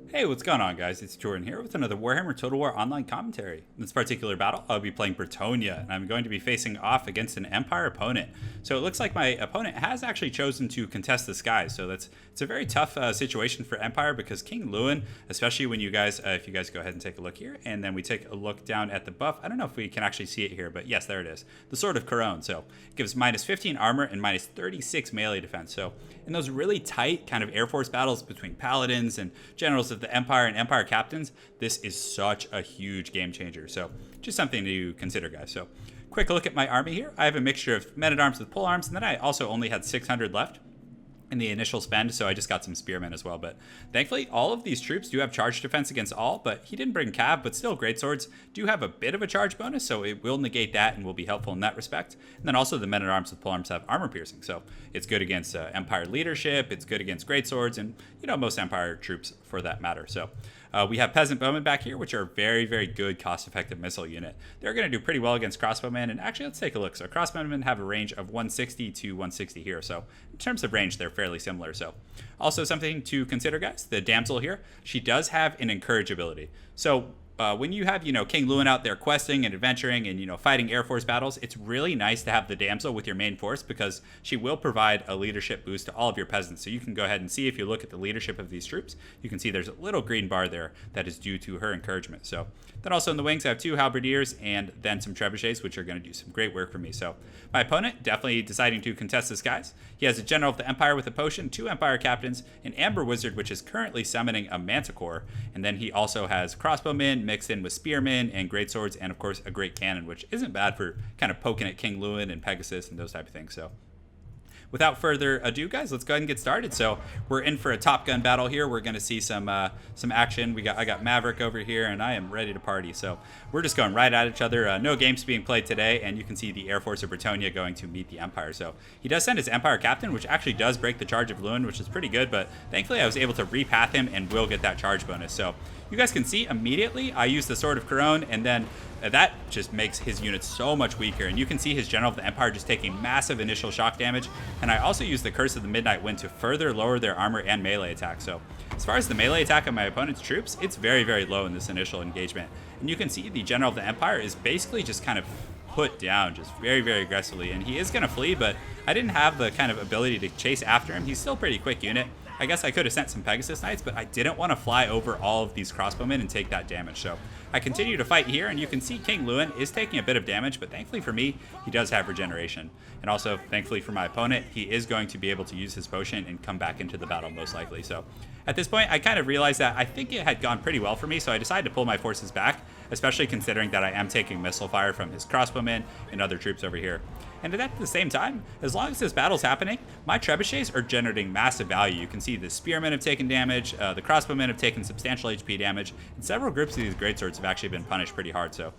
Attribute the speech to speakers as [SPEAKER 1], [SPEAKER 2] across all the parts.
[SPEAKER 1] Hey, what's going on, guys? It's Jordan here with another Warhammer Total War online commentary. In this particular battle, I'll be playing Bretonnia, and I'm going to be facing off against an Empire opponent. So it looks like my opponent has actually chosen to contest the skies. So it's a very tough situation for Empire because King Lewin, especially when you guys, if you guys go ahead and take a look here, and then we take a look down at the buff. I don't know if we can actually see it here, but yes, there it is. The Sword of Couronne. So it gives minus 15 armor and minus 36 melee defense. So in those really tight kind of Air Force battles between paladins and generals of the Empire and Empire captains, this is such a huge game changer. So just something to consider, guys. So quick look at my army here. I have a mixture of men-at-arms with polearms, and then I also only had 600 left in the initial spend, so I just got some spearmen as well. But thankfully, all of these troops do have charge defense against all, but he didn't bring cav, but still greatswords do have a bit of a charge bonus, so it will negate that and will be helpful in that respect. And then also the men-at-arms with polearms have armor piercing, so it's good against Empire leadership, it's good against greatswords, and most Empire troops for that matter. So we have peasant bowmen back here, which are a very, very good cost-effective missile unit. They're going to do pretty well against crossbowmen, and actually, let's take a look. So crossbowmen have a range of 160 to 160 here, so in terms of range, they're fairly similar. So also something to consider, guys, the damsel here, she does have an encourage ability. So when you have, King Lewin out there questing and adventuring and, fighting Air Force battles, it's really nice to have the damsel with your main force because she will provide a leadership boost to all of your peasants. So you can go ahead and see, if you look at the leadership of these troops, you can see there's a little green bar there that is due to her encouragement. So then also in the wings, I have 2 halberdiers and then some trebuchets, which are going to do some great work for me. So my opponent definitely deciding to contest the skies. He has a general of the Empire with a potion, 2 Empire captains, an Amber Wizard, which is currently summoning a Manticore, and then he also has crossbowmen mixed in with spearmen and greatswords, and of course a great cannon, which isn't bad for kind of poking at King Lewin and Pegasus and those type of things. So without further ado, guys, let's go ahead and get started. So we're in for a Top Gun battle here. We're going to see some action. I got Maverick over here, and I am ready to party. So we're just going right at each other. No games being played today, and you can see the Air Force of Bretonnia going to meet the Empire. So he does send his Empire captain, which actually does break the charge of Lewin, which is pretty good. But thankfully, I was able to repath him and will get that charge bonus. So you guys can see immediately I use the Sword of Couronne, and then that just makes his units so much weaker. And you can see his General of the Empire just taking massive initial shock damage. And I also use the Curse of the Midnight Wind to further lower their armor and melee attack. So as far as the melee attack of my opponent's troops, it's very, very low in this initial engagement. And you can see the General of the Empire is basically just kind of put down just very, very aggressively. And he is going to flee, but I didn't have the kind of ability to chase after him. He's still a pretty quick unit. I guess I could have sent some Pegasus Knights, but I didn't want to fly over all of these crossbowmen and take that damage. So I continue to fight here, and you can see King Lewin is taking a bit of damage, but thankfully for me, he does have regeneration. And also, thankfully for my opponent, he is going to be able to use his potion and come back into the battle most likely. So at this point, I kind of realized that I think it had gone pretty well for me, so I decided to pull my forces back, especially considering that I am taking missile fire from his crossbowmen and other troops over here. And at the same time, as long as this battle's happening, my trebuchets are generating massive value. You can see the spearmen have taken damage, the crossbowmen have taken substantial HP damage, and several groups of these greatswords have actually been punished pretty hard. So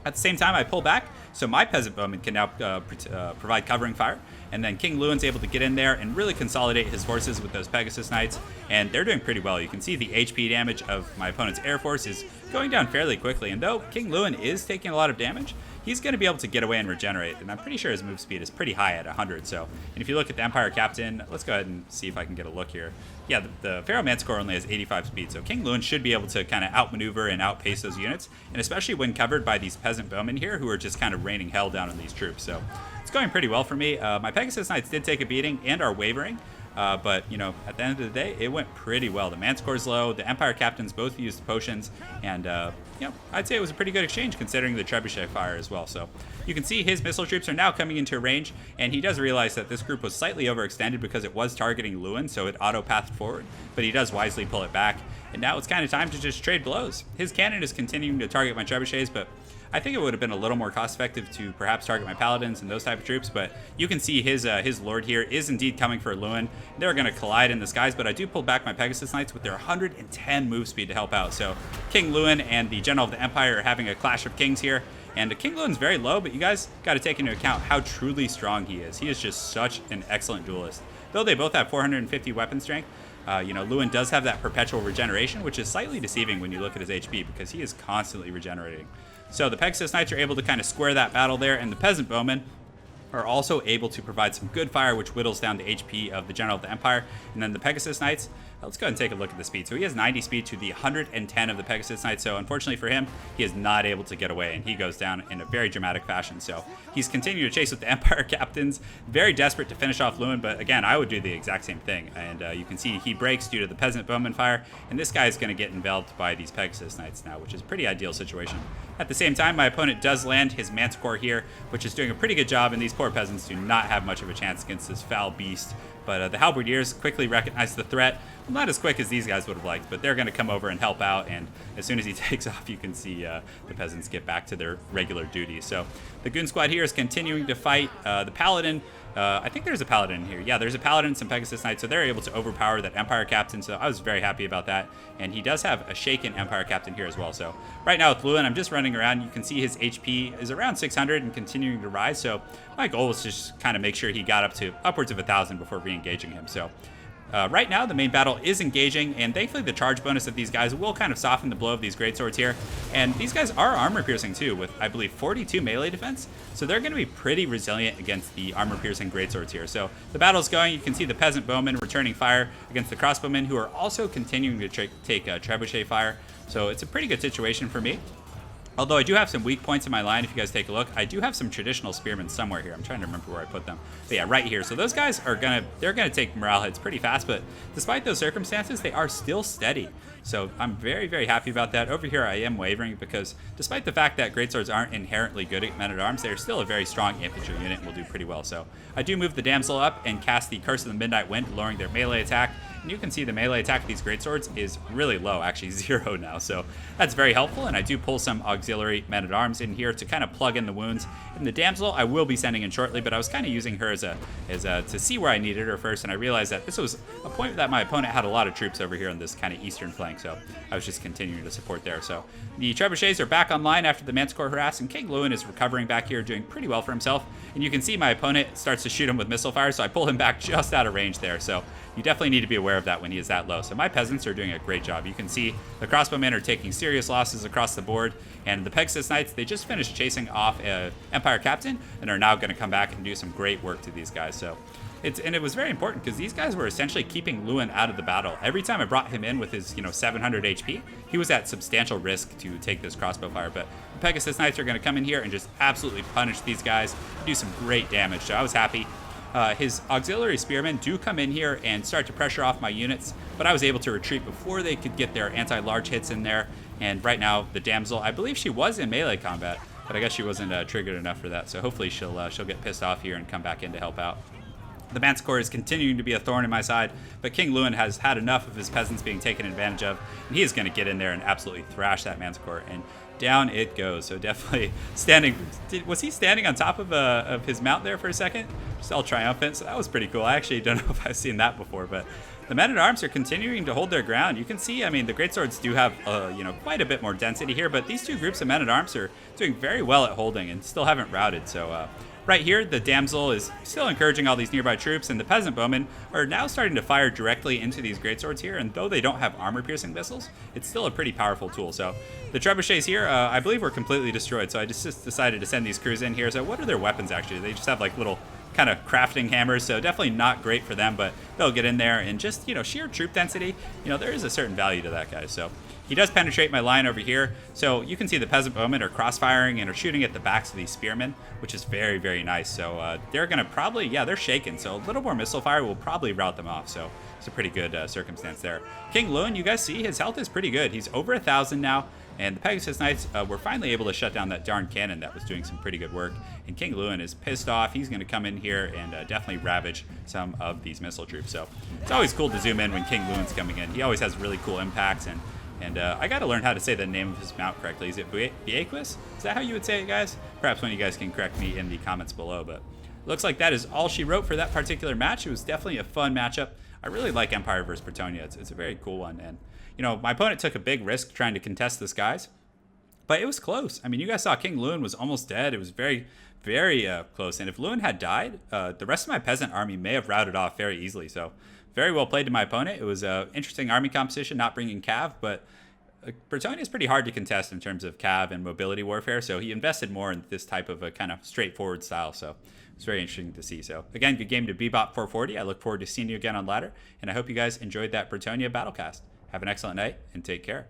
[SPEAKER 1] at the same time, I pull back, so my peasant bowmen can now provide covering fire. And then King Lewin's able to get in there and really consolidate his forces with those Pegasus Knights. And they're doing pretty well. You can see the HP damage of my opponent's Air Force is going down fairly quickly. And though King Lewin is taking a lot of damage, he's going to be able to get away and regenerate. And I'm pretty sure his move speed is pretty high at 100. So, and if you look at the Empire Captain, let's go ahead and see if I can get a look here. Yeah, the Pharaoh Manticore only has 85 speed. So King Lewin should be able to kind of outmaneuver and outpace those units. And especially when covered by these peasant bowmen here who are just kind of raining hell down on these troops. So it's going pretty well for me. My Pegasus Knights did take a beating and are wavering. But, at the end of the day, it went pretty well. The Manticore's low. The Empire Captains both used potions. And, I'd say it was a pretty good exchange considering the trebuchet fire as well. So you can see his missile troops are now coming into range. And he does realize that this group was slightly overextended because it was targeting Lewin. So it auto-pathed forward. But he does wisely pull it back. And now it's kind of time to just trade blows. His cannon is continuing to target my trebuchets, but I think it would have been a little more cost-effective to perhaps target my paladins and those type of troops, but you can see his lord here is indeed coming for Lewin. They're going to collide in the skies, but I do pull back my Pegasus Knights with their 110 move speed to help out. So King Lewin and the General of the Empire are having a clash of kings here, and King Lewin's very low, but you guys got to take into account how truly strong he is. He is just such an excellent duelist. Though they both have 450 weapon strength, Lewin does have that perpetual regeneration, which is slightly deceiving when you look at his HP because he is constantly regenerating. So the Pegasus Knights are able to kind of square that battle there, and the Peasant Bowmen are also able to provide some good fire, which whittles down the HP of the General of the Empire. And then the Pegasus Knights, Let's go ahead and take a look at the speed. So he has 90 speed to the 110 of the Pegasus Knight. So unfortunately for him, he is not able to get away, and he goes down in a very dramatic fashion. So he's continuing to chase with the Empire Captains, very desperate to finish off Lewin. But again, I would do the exact same thing. And you can see he breaks due to the Peasant Bowman fire, and this guy is going to get enveloped by these Pegasus Knights now, which is a pretty ideal situation. At the same time, my opponent does land his Manticore here, which is doing a pretty good job, and these poor peasants do not have much of a chance against this foul beast. But the Halberdiers quickly recognize the threat. Well, not as quick as these guys would have liked, but they're going to come over and help out, and as soon as he takes off, you can see the peasants get back to their regular duties. So the Goon Squad here is continuing to fight the Paladin. I think there's a Paladin here. Yeah, there's a Paladin, some Pegasus Knights, so they're able to overpower that Empire Captain, so I was very happy about that. And he does have a Shaken Empire Captain here as well. So right now with Lewin, I'm just running around. You can see his HP is around 600 and continuing to rise, so my goal was to just kind of make sure he got up to upwards of 1,000 before re-engaging him. So right now, the main battle is engaging, and thankfully the charge bonus of these guys will kind of soften the blow of these greatswords here. And these guys are armor-piercing too, with, I believe, 42 melee defense. So they're going to be pretty resilient against the armor-piercing greatswords here. So the battle's going. You can see the Peasant Bowmen returning fire against the crossbowmen, who are also continuing to take trebuchet fire. So it's a pretty good situation for me. Although I do have some weak points in my line, if you guys take a look. I do have some traditional spearmen somewhere here. I'm trying to remember where I put them. But yeah, right here. So those guys are they're gonna take morale hits pretty fast, but despite those circumstances, they are still steady. So I'm very, very happy about that. Over here, I am wavering because despite the fact that greatswords aren't inherently good at men-at-arms, they're still a very strong infantry unit and will do pretty well. So I do move the Damsel up and cast the Curse of the Midnight Wind, lowering their melee attack. And you can see the melee attack of these greatswords is really low, actually 0 now. So that's very helpful, and I do pull some auxiliary men-at-arms in here to kind of plug in the wounds. And the Damsel I will be sending in shortly, but I was kind of using her as to see where I needed her first, and I realized that this was a point that my opponent had a lot of troops over here on this kind of eastern flank, so I was just continuing to support there. So the trebuchets are back online after the Manticore harass, and King Lewin is recovering back here, doing pretty well for himself. And you can see my opponent starts to shoot him with missile fire, so I pull him back just out of range there. So you definitely need to be aware of that when he is that low. So my peasants are doing a great job. You can see the crossbowmen are taking serious losses across the board, and the Pegasus Knights, they just finished chasing off Empire Captain and are now going to come back and do some great work to these guys. So it was very important because these guys were essentially keeping Lewin out of the battle. Every time I brought him in with his 700 HP, he was at substantial risk to take this crossbow fire. But the Pegasus Knights are going to come in here and just absolutely punish these guys, do some great damage. So I was happy. His auxiliary spearmen do come in here and start to pressure off my units, but I was able to retreat before they could get their anti-large hits in there. And right now, the Damsel, I believe she was in melee combat, but I guess she wasn't triggered enough for that. So hopefully she'll get pissed off here and come back in to help out. The Manticore is continuing to be a thorn in my side, but King Lewin has had enough of his peasants being taken advantage of, and he is going to get in there and absolutely thrash that Manticore, and down it goes. So definitely standing. Was he standing on top of his mount there for a second? Just all triumphant. So that was pretty cool. I actually don't know if I've seen that before, but the men-at-arms are continuing to hold their ground. You can see, I mean, the greatswords do have, quite a bit more density here, but these two groups of men-at-arms are doing very well at holding and still haven't routed. So right here, the Damsel is still encouraging all these nearby troops, and the Peasant Bowmen are now starting to fire directly into these greatswords here, and though they don't have armor-piercing missiles, it's still a pretty powerful tool. So the trebuchets here, I believe, were completely destroyed, so I just decided to send these crews in here. So what are their weapons, actually? They just have, like, little kind of crafting hammers, so definitely not great for them, but they'll get in there, and just, sheer troop density, there is a certain value to that, guys. So he does penetrate my line over here, so you can see the Peasant Bowmen are cross-firing and are shooting at the backs of these spearmen, which is very, very nice. So they're going to probably, they're shaken, so a little more missile fire will probably rout them off, so it's a pretty good circumstance there. King Lewin, you guys see his health is pretty good. He's over 1,000 now, and the Pegasus Knights were finally able to shut down that darn cannon that was doing some pretty good work. And King Lewin is pissed off. He's going to come in here and definitely ravage some of these missile troops. So it's always cool to zoom in when King Lewin's coming in. He always has really cool impacts. And I got to learn how to say the name of his mount correctly. Is it Viequis? Is that how you would say it, guys? Perhaps one of you guys can correct me in the comments below. But looks like that is all she wrote for that particular match. It was definitely a fun matchup. I really like Empire versus Bretonnia. It's a very cool one. And, my opponent took a big risk trying to contest this, guys. But it was close. I mean, you guys saw King Lewin was almost dead. It was very, very close. And if Lewin had died, the rest of my peasant army may have routed off very easily. So very well played to my opponent. It was an interesting army composition, not bringing Cav, but Bretonnia is pretty hard to contest in terms of cav and mobility warfare, so he invested more in this type of a kind of straightforward style. So it's very interesting to see. So again, good game to Bebop 440. I look forward to seeing you again on ladder, and I hope you guys enjoyed that Bretonnia battlecast. Have an excellent night and take care.